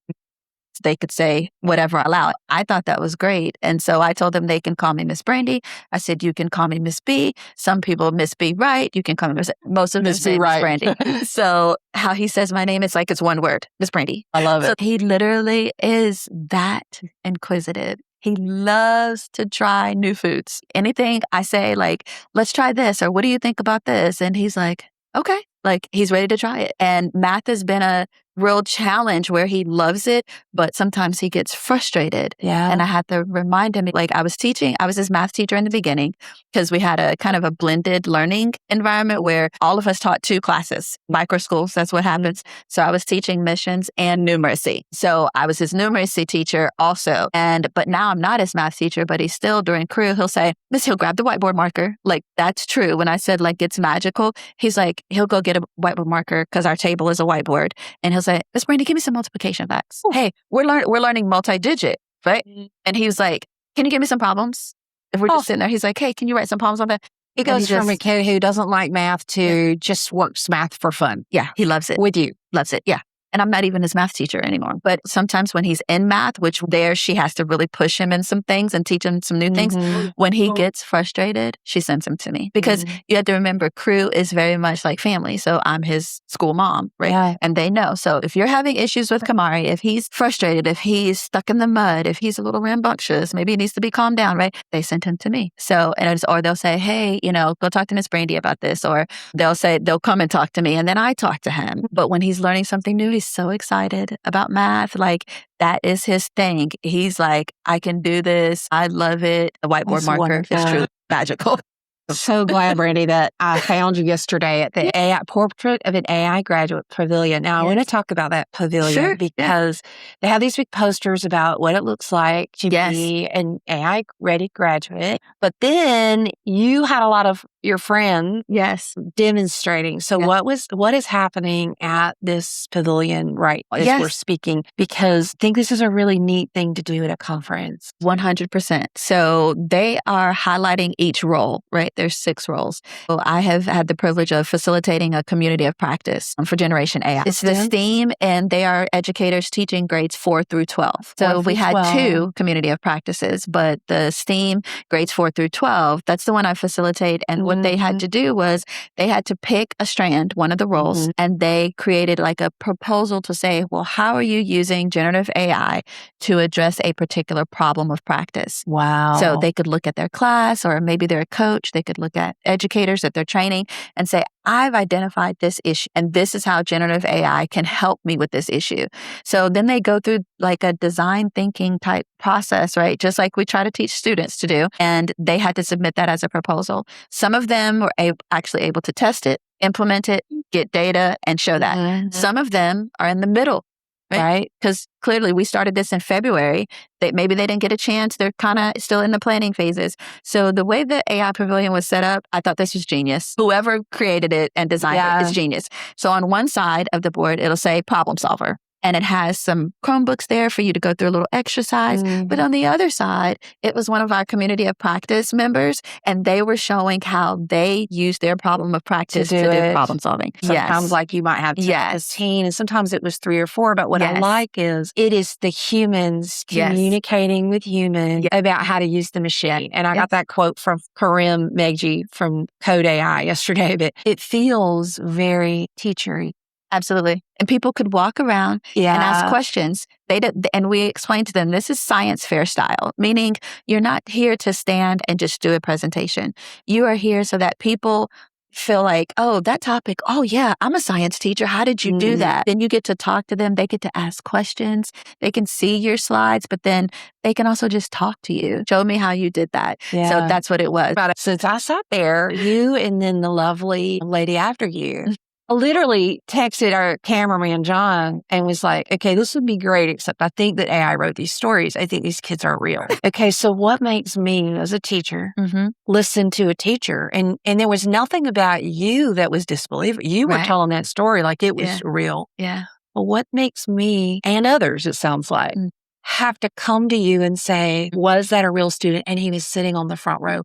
They could say whatever I allow. I thought that was great. And so I told them they can call me Miss Brandie. I said, you can call me Miss B. Some people, Miss B Wright. You can call me most of them say Miss Brandie. So how he says my name is like it's one word, Miss Brandie. I love it. So he literally is that inquisitive. He loves to try new foods. Anything I say, like, let's try this, or what do you think about this? And he's like, okay. Like he's ready to try it. And math has been a real challenge where he loves it, but sometimes he gets frustrated. Yeah. And I had to remind him, like I was his math teacher in the beginning because we had a kind of a blended learning environment where all of us taught 2 classes, micro schools. That's what happens. So I was teaching missions and numeracy. So I was his numeracy teacher also. But now I'm not his math teacher, but he's still during crew. He'll say, Miss, he'll grab the whiteboard marker. Like that's true. When I said like it's magical, he's like, he'll go get a whiteboard marker because our table is a whiteboard. And he'll say, Miss Brandie, give me some multiplication facts. Ooh. Hey, we're learning multi-digit, right? And he was like, can you give me some problems? If we're just sitting there, he's like, hey, can you write some problems on that? He goes from a kid who doesn't like math to just works math for fun. Yeah, he loves it. With you. Loves it, yeah. And I'm not even his math teacher anymore. But sometimes when he's in math, which there she has to really push him in some things and teach him some new things. When he gets frustrated, she sends him to me. Because you have to remember, crew is very much like family. So I'm his school mom, right? Yeah. And they know. So if you're having issues with Kamari, if he's frustrated, if he's stuck in the mud, if he's a little rambunctious, maybe he needs to be calmed down, right? They send him to me. So, or they'll say, hey, go talk to Miss Brandie about this. Or they'll come and talk to me and then I talk to him. But when he's learning something new, he's so excited about math. Like that is his thing. He's like, I can do this. I love it. The whiteboard marker is truly magical. So glad, Brandie, that I found you yesterday at the AI portrait of an AI graduate pavilion. Now, I want to talk about that pavilion because they have these big posters about what it looks like to be an AI ready graduate. But then you had a lot of your friends demonstrating. So what is happening at this pavilion right as we're speaking? Because I think this is a really neat thing to do at a conference. 100%. So they are highlighting each role, right? There's 6 roles. So I have had the privilege of facilitating a community of practice for Generation AI. It's the STEAM, and they are educators teaching grades 4 through 12. So we had 2 community of practices, but the STEAM grades 4 through 12, that's the one I facilitate. And what they had to do was they had to pick a strand, one of the roles, and they created like a proposal to say, well, how are you using generative AI to address a particular problem of practice? Wow. So they could look at their class, or maybe they're a coach. They could look at educators that they're training and say, I've identified this issue, and this is how generative AI can help me with this issue. So then they go through like a design thinking type process, right? Just like we try to teach students to do. And they had to submit that as a proposal. Some of them were actually able to test it, implement it, get data, and show that. Some of them are in the middle. Right? Because clearly we started this in February. Maybe they didn't get a chance. They're kind of still in the planning phases. So the way the AI Pavilion was set up, I thought this was genius. Whoever created it and designed it is genius. So on one side of the board, it'll say problem solver. And it has some Chromebooks there for you to go through a little exercise. But on the other side, it was one of our community of practice members, and they were showing how they use their problem of practice to do problem solving. Sometimes like you might have 10, and sometimes it was 3 or 4. But what I like is it is the humans communicating with humans about how to use the machine. And I got that quote from Karim Meghji from CodeAI yesterday, but it feels very teachery. Absolutely. And people could walk around and ask questions. And we explained to them, this is science fair style, meaning you're not here to stand and just do a presentation. You are here so that people feel like, oh, that topic, oh yeah, I'm a science teacher. How did you do that? Then you get to talk to them. They get to ask questions. They can see your slides, but then they can also just talk to you. Show me how you did that. Yeah. So that's what it was. Since I sat there, you and then the lovely lady after you literally texted our cameraman, John, and was like, okay, this would be great, except I think that AI wrote these stories. I think these kids are real. Okay, so what makes me as a teacher listen to a teacher? And there was nothing about you that was disbelievable. You were telling that story like it was real. Yeah. But what makes me and others, it sounds like, have to come to you and say, was that a real student? And he was sitting on the front row.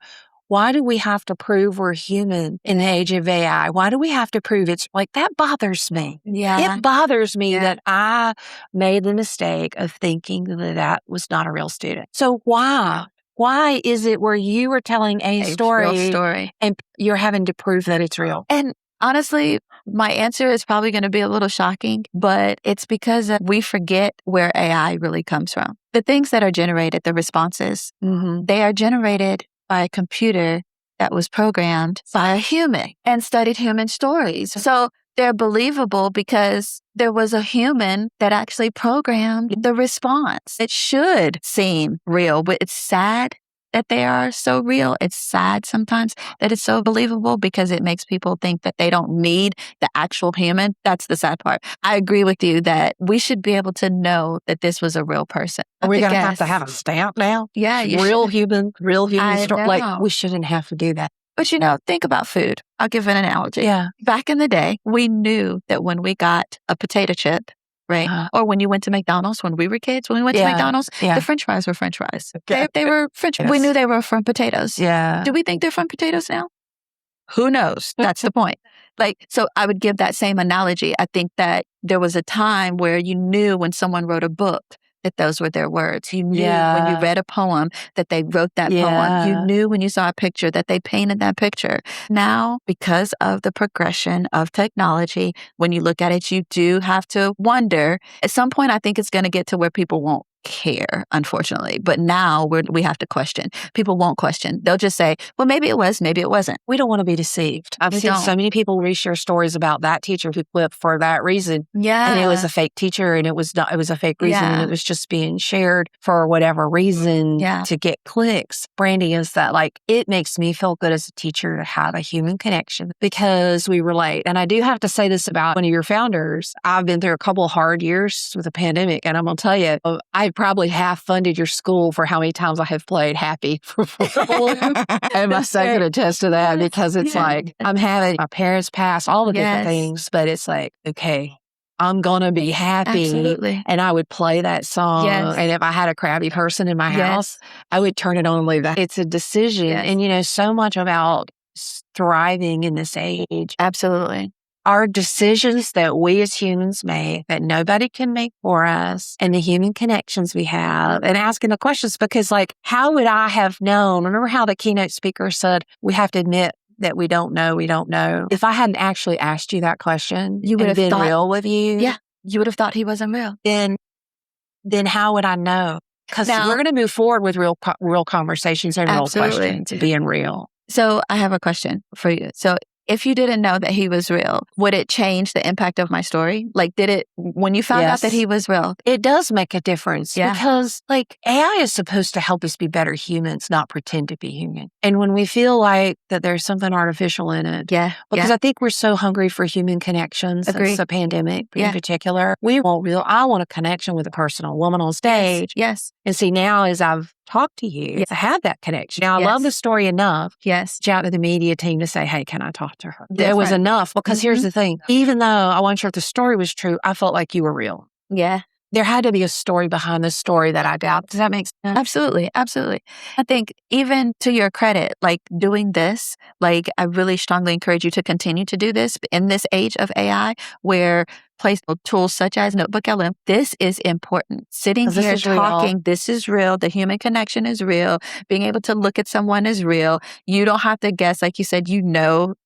Why do we have to prove we're human in the age of AI? Why do we have to prove it's like that bothers me? Yeah. It bothers me that I made the mistake of thinking that that was not a real student. So why? Why is it where you were telling a story and you're having to prove that it's real? And honestly, my answer is probably going to be a little shocking, but it's because we forget where AI really comes from. The things that are generated, the responses, they are generated by a computer that was programmed by a human and studied human stories. So they're believable because there was a human that actually programmed the response. It should seem real, but it's sad that they are so real. It's sad sometimes that it's so believable because it makes people think that they don't need the actual human. That's the sad part. I agree with you that we should be able to know that this was a real person. Are we going to have a stamp now? Yeah. Real human story. Like, we shouldn't have to do that. But think about food. I'll give an analogy. Yeah. Back in the day, we knew that when we got a potato chip, right? Or when you went to McDonald's, when we were kids, when we went to McDonald's, the French fries were French fries. They were French. We knew they were from potatoes. Yeah. Do we think they're from potatoes now? Who knows? That's the point. So I would give that same analogy. I think that there was a time where you knew when someone wrote a book that those were their words. You knew when you read a poem that they wrote that poem. You knew when you saw a picture that they painted that picture. Now, because of the progression of technology, when you look at it, you do have to wonder. At some point, I think it's going to get to where people won't care, unfortunately. But now we have to question. People won't question. They'll just say, well, maybe it was, maybe it wasn't. We don't want to be deceived. I've seen so many people reshare stories about that teacher who flipped for that reason. Yeah. And it was a fake teacher and it was a fake reason and it was just being shared for whatever reason to get clicks. Brandie, is that it makes me feel good as a teacher to have a human connection because we relate. And I do have to say this about one of your founders. I've been through a couple of hard years with the pandemic and I'm going to tell you, I probably half funded your school for how many times I have played Happy. And my son can attest to that because it's I'm having my parents pass, all the different things, but it's okay, I'm going to be happy. Absolutely. And I would play that song. Yes. And if I had a crabby person in my house, I would turn it on and leave that. It's a decision. Yes. And so much about thriving in this age. Absolutely. Our decisions that we as humans make that nobody can make for us and the human connections we have and asking the questions because how would I have known? Remember how the keynote speaker said, we have to admit that we don't know. If I hadn't actually asked you that question, you would have been real with you. Yeah. You would have thought he wasn't real. Then how would I know? Because we're going to move forward with real conversations and real questions being real. So I have a question for you. So if you didn't know that he was real, would it change the impact of my story? Did it, when you found out that he was real? It does make a difference because AI is supposed to help us be better humans, not pretend to be human. And when we feel like that there's something artificial in it, because I think we're so hungry for human connections since the pandemic in particular, I want a connection with a person, a woman on stage. Yes. And see, now as I've talked to you, I have that connection. Now, I love the story enough to reach out to the media team to say, hey, can I talk to her? There was enough because here's the thing. Even though I wasn't sure if the story was true, I felt like you were real. Yeah. There had to be a story behind the story that I got. Does that make sense? Absolutely. Absolutely. I think even to your credit, doing this, I really strongly encourage you to continue to do this in this age of AI where tools such as Notebook LM, this is important. Sitting here talking, this is real. The human connection is real. Being able to look at someone is real. You don't have to guess. Like you said,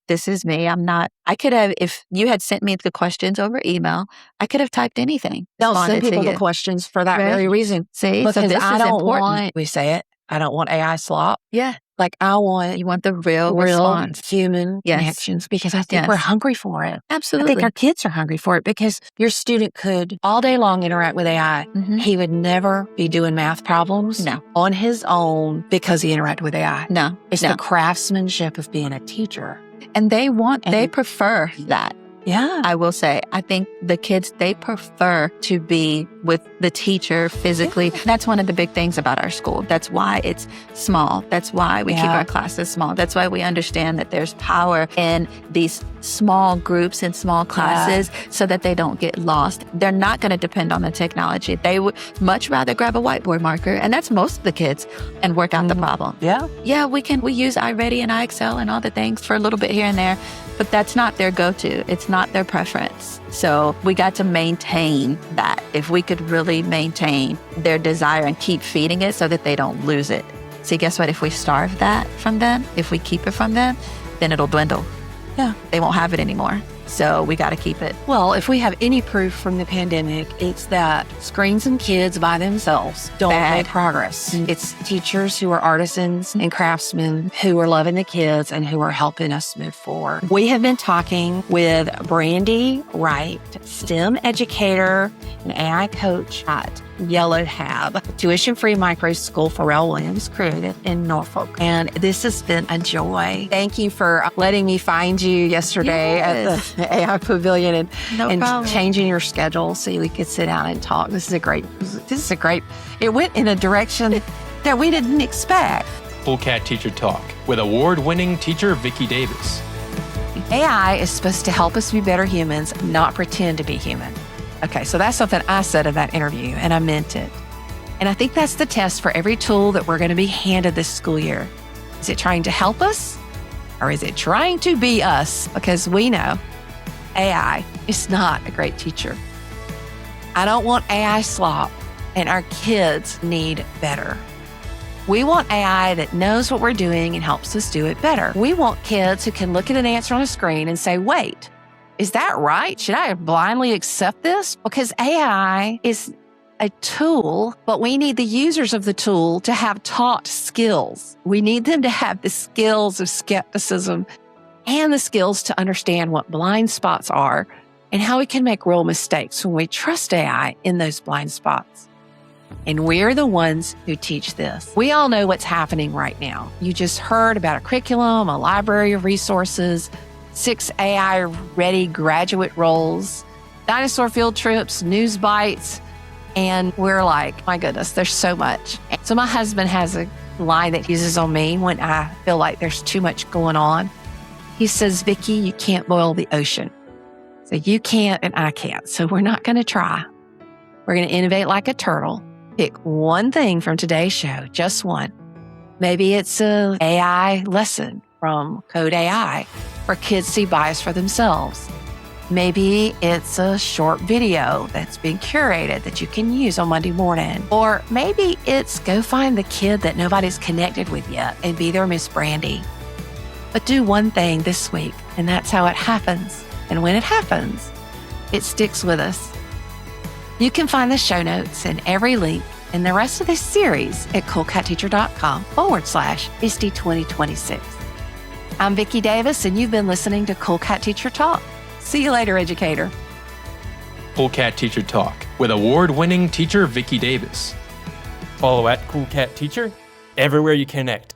this is me. I could have, if you had sent me the questions over email, I could have typed anything. They'll send people the questions for that very reason. See, because so this I is don't important. want, we say it, I don't want AI slop. Yeah. Like I want You want the real real response. human Yes. connections because I think Yes. we're hungry for it. I Absolutely. think our kids are hungry for it because your student could all day long interact with AI. Mhm. He would never be doing math problems No. on his own because he interacted with AI. No. It's no. the craftsmanship of being a teacher. And they And- prefer that. Yeah. I will say, I think the kids, they prefer to be with the teacher physically. That's one of the big things about our school. That's why it's small. That's why we keep Yeah. our classes small. That's why we understand that there's power in these small groups and small classes so that they don't get lost. They're not going to depend on the technology. They would much rather grab a whiteboard marker, and that's most of the kids, and work out the problem. Yeah. Yeah, we use iReady and iExcel and all the things for a little bit here and there, but that's not their go-to. It's not their preference. So we got to maintain that. If we could really maintain their desire and keep feeding it so that they don't lose it. See, guess what? If we starve that from them, if we keep it from them, then it'll dwindle. Yeah. They won't have it anymore. So we got to keep it. Well, if we have any proof from the pandemic, it's that screens and kids by themselves don't Bad. make progress. Mm. It's teachers who are artisans and craftsmen who are loving the kids and who are helping us move forward. We have been talking with Brandie Wright, STEM educator and AI coach at YELLOWHAB, tuition-free micro school Pharrell Williams created in Norfolk. And this has been a joy. Thank you for letting me find you yesterday at the AI Pavilion and problem. changing your schedule so we could sit down and talk. This is a great, it went in a direction that we didn't expect. Cool Cat Teacher Talk with award-winning teacher Vicki Davis. AI is supposed to help us be better humans, not pretend to be human. Okay, so that's something I said in that interview, and I meant it. And I think that's the test for every tool that we're going to be handed this school year. Is it trying to help us, or is it trying to be us? Because we know AI is not a great teacher. I don't want AI slop, and our kids need better. We want AI that knows what we're doing and helps us do it better. We want kids who can look at an answer on a screen and say, wait, is that right? Should I blindly accept this? Because AI is a tool, but we need the users of the tool to have taught skills. We need them to have the skills of skepticism and the skills to understand what blind spots are and how we can make real mistakes when we trust AI in those blind spots. And we're the ones who teach this. We all know what's happening right now. You just heard about a curriculum, a library of resources, 6 AI-ready graduate roles, dinosaur field trips, news bites, and we're like, my goodness, there's so much. So my husband has a line that he uses on me when I feel like there's too much going on. He says, Vicki, you can't boil the ocean. So you can't and I can't. So we're not going to try. We're going to innovate like a turtle. Pick one thing from today's show, just one. Maybe it's an AI lesson from CodeAI where kids see bias for themselves. Maybe it's a short video that's being curated that you can use on Monday morning. Or maybe it's go find the kid that nobody's connected with yet and be their Miss Brandie. But do one thing this week, and that's how it happens. And when it happens, it sticks with us. You can find the show notes and every link and the rest of this series at coolcatteacher.com/ISTE 2026. I'm Vicki Davis, and you've been listening to Cool Cat Teacher Talk. See you later, educator. Cool Cat Teacher Talk with award-winning teacher Vicki Davis. Follow at Cool Cat Teacher everywhere you connect.